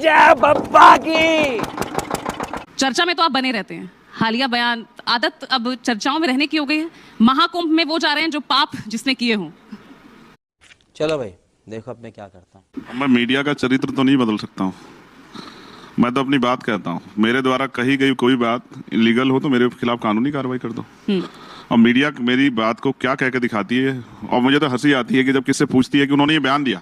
जय बप्पा की। चर्चा में तो आप बने रहते हैं, हालिया बयान, आदत अब चर्चाओं में रहने की हो गई है। महाकुंभ में वो जा रहे हैं जो पाप जिसने किए हों। चलो भाई देखो अब मैं क्या करता हूँ। मैं मीडिया का चरित्र तो नहीं बदल सकता हूँ, मैं तो अपनी बात कहता हूँ। मेरे द्वारा कही गई कोई बात इलीगल हो तो मेरे खिलाफ कानूनी कार्रवाई कर दो। और मीडिया मेरी बात को क्या कह के दिखाती है, और मुझे तो हंसी आती है कि जब किससे पूछती है कि उन्होंने ये बयान दिया,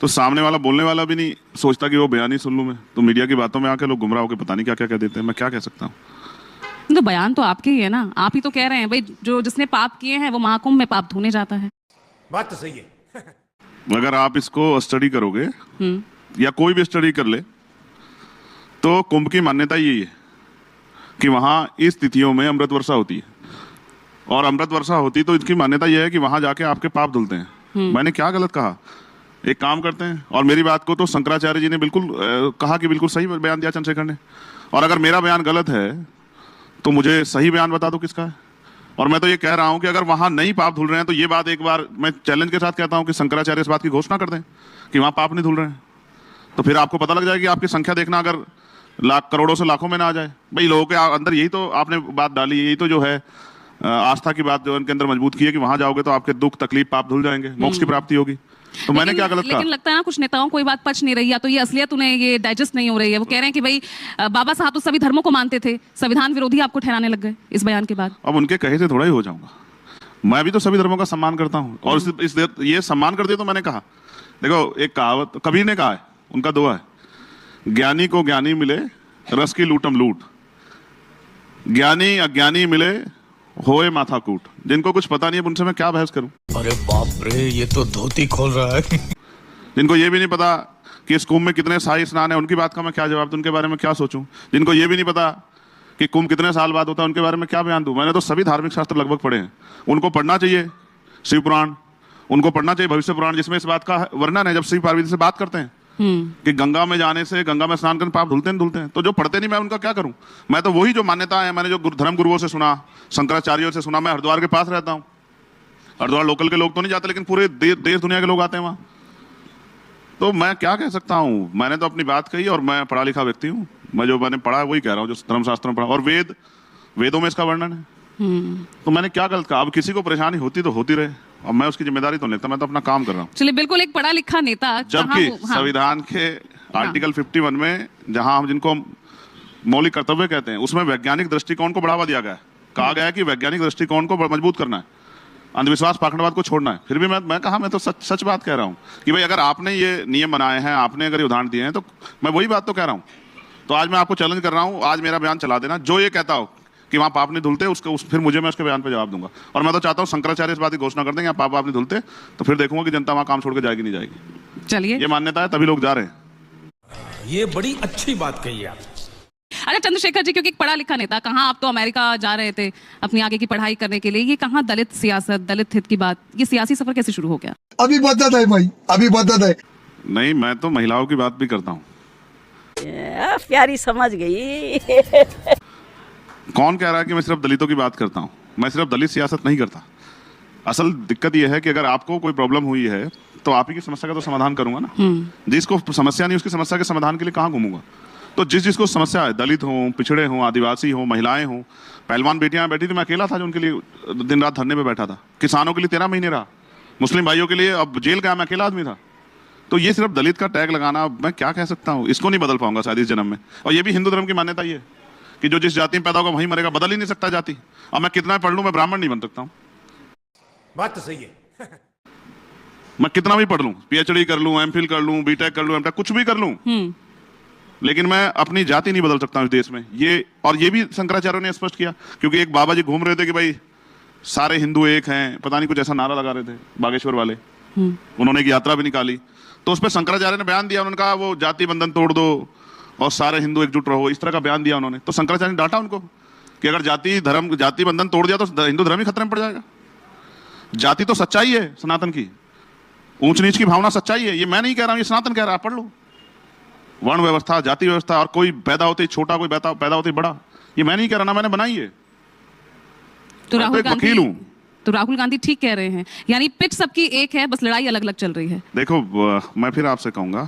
तो सामने वाला बोलने वाला भी नहीं सोचता कि वो बयान ही सुन लूँ मैं। तो मीडिया की बातों में आके लोग गुमराह होकर पता नहीं क्या क्या कह देते हैं। मैं क्या कह सकता हूँ? तो बयान तो आपके ही है ना, आप ही तो कह रहे हैं भाई जो जिसने पाप किए हैं वो महाकुंभ में पाप धोने जाता है। बात तो सही है। अगर आप इसको स्टडी करोगे या कोई भी स्टडी कर ले तो कुंभ की मान्यता यही है कि वहां इस तिथियों में अमृत वर्षा होती है, और अमृत वर्षा होती तो इसकी मान्यता यह है कि वहां जाके आपके पाप धुलते हैं। मैंने क्या गलत कहा? एक काम करते हैं, और मेरी बात को तो शंकराचार्य जी ने बिल्कुल कहा कि बिल्कुल सही बयान दिया चंद्रशेखर ने, और अगर मेरा बयान गलत है तो मुझे सही बयान बता दो किसका है। और मैं तो ये कह रहा हूं कि अगर वहां नहीं पाप धुल रहे हैं तो ये बात एक बार मैं चैलेंज के साथ कहता हूं कि शंकराचार्य इस बात की घोषणा कर दें कि वहां पाप नहीं धुल रहे हैं, तो फिर आपको पता लग जाएगी। आपकी संख्या देखना अगर लाख करोड़ों से लाखों में ना आ जाए। भाई लोगों के अंदर यही तो आपने बात डाली, यही तो जो है आस्था की बात जो उनके अंदर मजबूत की है कि वहां जाओगे तो आपके दुख तकलीफ पाप धुल जाएंगे, मोक्ष की प्राप्ति होगी। तो मैंने क्या गलत कहा? लेकिन लगता है ना कुछ नेताओं को ये बात पच नहीं रही, या तो ये असलियत उन्हें ये डाइजेस्ट नहीं हो रही है। वो कह रहे हैं कि भाई बाबा साहब तो सभी धर्मों को मानते थे, संविधान विरोधी आपको ठहराने लग गए इस बयान के बाद। अब उनके कहे से थोड़ा ही हो जाऊंगा, मैं भी तो सभी धर्मों का सम्मान करता हूँ, और ये सम्मान कर दिया तो मैंने कहा। देखो एक कहावत कबीर ने कहा है, उनका दुआ है, ज्ञानी को ज्ञानी मिले रस की लूटम लूट, ज्ञानी अज्ञानी मिले होए माथा कूट। जिनको कुछ पता नहीं है उनसे मैं क्या बहस करूं? अरे बाप रे, ये तो धोती खोल रहा है। जिनको ये भी नहीं पता कि इस कुंभ में कितने शाही स्नान है, उनकी बात का मैं क्या जवाब दूं? उनके बारे में क्या सोचूं? जिनको ये भी नहीं पता कि कुंभ कितने साल बाद होता है, उनके बारे में क्या बयान दूं? मैंने तो सभी धार्मिक शास्त्र लगभग पढ़े हैं। उनको पढ़ना चाहिए शिव पुराण, उनको पढ़ना चाहिए भविष्य पुराण, जिसमें इस बात का वर्णन है जब शिव पार्वती से बात करते हैं कि गंगा में जाने से, गंगा में स्नान करने पाप धुलते हैं। तो जो पढ़ते नहीं मैं उनका क्या करूं? मैं तो वही जो मान्यता है, मैंने जो धर्म गुरुओं से सुना, शंकराचार्यों से सुना। मैं हरिद्वार के पास रहता हूं, हरिद्वार लोकल के लोग तो नहीं जाते, लेकिन पूरे देश दुनिया के लोग आते हैं वहां। तो मैं क्या कह सकता हूं? मैंने तो अपनी बात कही, और मैं पढ़ा लिखा व्यक्ति हूं। मैं जो मैंने पढ़ा वही कह रहा हूं, जो धर्मशास्त्र में पढ़ा, और वेदों में इसका वर्णन है। तो मैंने क्या गलत कहा? अब किसी को परेशानी होती तो होती रहे, और मैं उसकी जिम्मेदारी तो लेता, मैं तो अपना काम कर रहा हूँ। चलिए, बिल्कुल एक पढ़ा लिखा नेता, जबकि संविधान के आर्टिकल 51 में जहां हम जिनको मौलिक कर्तव्य कहते हैं, उसमें वैज्ञानिक दृष्टिकोण को बढ़ावा दिया गया है। कहा गया है कि वैज्ञानिक दृष्टिकोण को मजबूत करना है, अंधविश्वास पाखंडवाद को छोड़ना है। फिर भी मैं कहा, मैं तो सच बात कह रहा हूँ कि भाई अगर आपने ये नियम बनाए हैं, आपने अगर ये उदाहरण दिए हैं, तो मैं वही बात तो कह रहा हूँ। तो आज मैं आपको चैलेंज कर रहा हूँ, आज मेरा बयान चला देना। जो ये कहता हो कि वहां पाप नहीं धुलते, फिर मुझे मैं उसके बयान पे जवाब दूंगा। और मैं तो चाहता हूँ शंकराचार्य इस बात की घोषणा कर देंगे पाप नहीं धुलते, तो फिर देखूंगा कि जनता वहां काम छोड़ के जाएगी नहीं जाएगी। चलिए, ये मान्यता है, तभी लोग जा रहे हैं। ये बड़ी अच्छी बात कही आप। अरे चंद्रशेखर जी, क्योंकि एक पढ़ा लिखा नेता, कहाँ आप तो अमेरिका जा रहे थे अपनी आगे की पढ़ाई करने के लिए, ये कहाँ दलित सियासत, दलित हित की बात, ये सियासी सफर कैसे शुरू हो गया? अभी बदत है भाई, अभी बदत है। नहीं, मैं तो महिलाओं की बात भी करता हूँ। प्यारी समझ गई। कौन कह रहा है कि मैं सिर्फ दलितों की बात करता हूँ? मैं सिर्फ दलित सियासत नहीं करता। असल दिक्कत यह है कि अगर आपको कोई प्रॉब्लम हुई है तो आप ही की समस्या का तो समाधान करूंगा ना। जिसको समस्या नहीं, उसकी समस्या के समाधान के लिए कहाँ घूमूंगा? तो जिसको समस्या है, दलित हो, पिछड़े हो, आदिवासी हो, महिलाएं हो, पहलवान बेटियां बैठी थी, मैं अकेला था जो उनके लिए दिन रात धरने पे बैठा था। किसानों के लिए 13 महीने रहा, मुस्लिम भाइयों के लिए अब जेल गया, मैं अकेला आदमी था। तो ये सिर्फ दलित का टैग लगाना, मैं क्या कह सकता हूँ? इसको नहीं बदल पाऊंगा शायद इस जन्म में। और ये भी हिंदू धर्म की मान्यता ये है कि जो जिस जाति में पैदा होगा वहीं मरेगा, बदल ही नहीं सकता जाति। और मैं कितना पढ़ लूं, मैं ब्राह्मण नहीं बन सकता हूं। बात तो सही है। मैं कितना भी पढ़ लूं, पीएचडी कर लूं, एमफिल कर लूं, बीटेक कर लूं, एमटेक कुछ भी कर लूं, लेकिन मैं अपनी जाति नहीं बदल सकता हूं इस देश में। ये भी शंकराचार्य ने स्पष्ट किया, क्योंकि एक बाबा जी घूम रहे थे कि भाई सारे हिंदू एक हैं, पता नहीं कुछ ऐसा नारा लगा रहे थे बागेश्वर वाले। उन्होंने एक यात्रा भी निकाली, तो उस पर शंकराचार्य ने बयान दिया। उन्होंने कहा वो जाति बंधन तोड़ दो और सारे हिंदू एकजुट रहो, इस तरह का बयान दिया उन्होंने। तो शंकराचार्य ने डांटा उनको कि अगर जाति बंधन तोड़ दिया तो हिंदू धर्म ही खतरे में पड़ जाएगा। जाति तो सच्चाई है सनातन की, ऊंच नीच की भावना सच्चाई है। ये मैं नहीं कह रहा हूं, ये सनातन कह रहा है। पढ़ लो, वर्ण व्यवस्था, जाति व्यवस्था, और कोई पैदा होते ही छोटा, कोई पैदा होते ही बड़ा, ये मैं नहीं कह रहा ना, मैंने बनाई है। तो राहुल गांधी ठीक कह रहे हैं, यानी पिच सबकी एक है, बस लड़ाई अलग अलग चल रही है। देखो मैं फिर आपसे कहूंगा,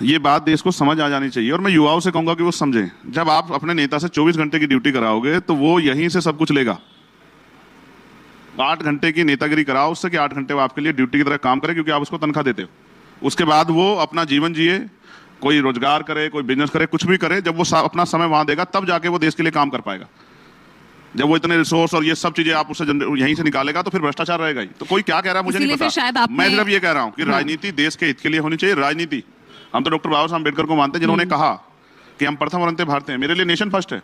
ये बात देश को समझ आ जानी चाहिए और मैं युवाओं से कहूंगा कि वो समझें। जब आप अपने नेता से 24 घंटे की ड्यूटी कराओगे तो वो यहीं से सब कुछ लेगा। 8 घंटे की नेतागिरी कराओ उससे कि 8 घंटे वो आपके लिए ड्यूटी की तरह काम करे, क्योंकि आप उसको तनख्वाह देते हो। उसके बाद वो अपना जीवन जिए, कोई रोजगार करे, कोई बिजनेस करे, कुछ भी करे। जब वो अपना समय वहां देगा तब जाके वो देश के लिए काम कर पाएगा। जब वो इतने रिसोर्स और ये सब चीजें आप उससे यहीं से निकालेगा तो फिर भ्रष्टाचार रहेगा ही। तो कोई क्या कह रहा है मुझे नहीं इसीलिए फिर शायद पता। आपने- मैं सिर्फ ये कह रहा हूँ कि राजनीति देश के हित के लिए होनी चाहिए। राजनीति, हम तो डॉक्टर बाबा साहब अम्बेडकर को मानते हैं जिन्होंने कहा कि हम प्रथम और अंत्य भारतीय हैं। मेरे लिए नेशन फर्स्ट है।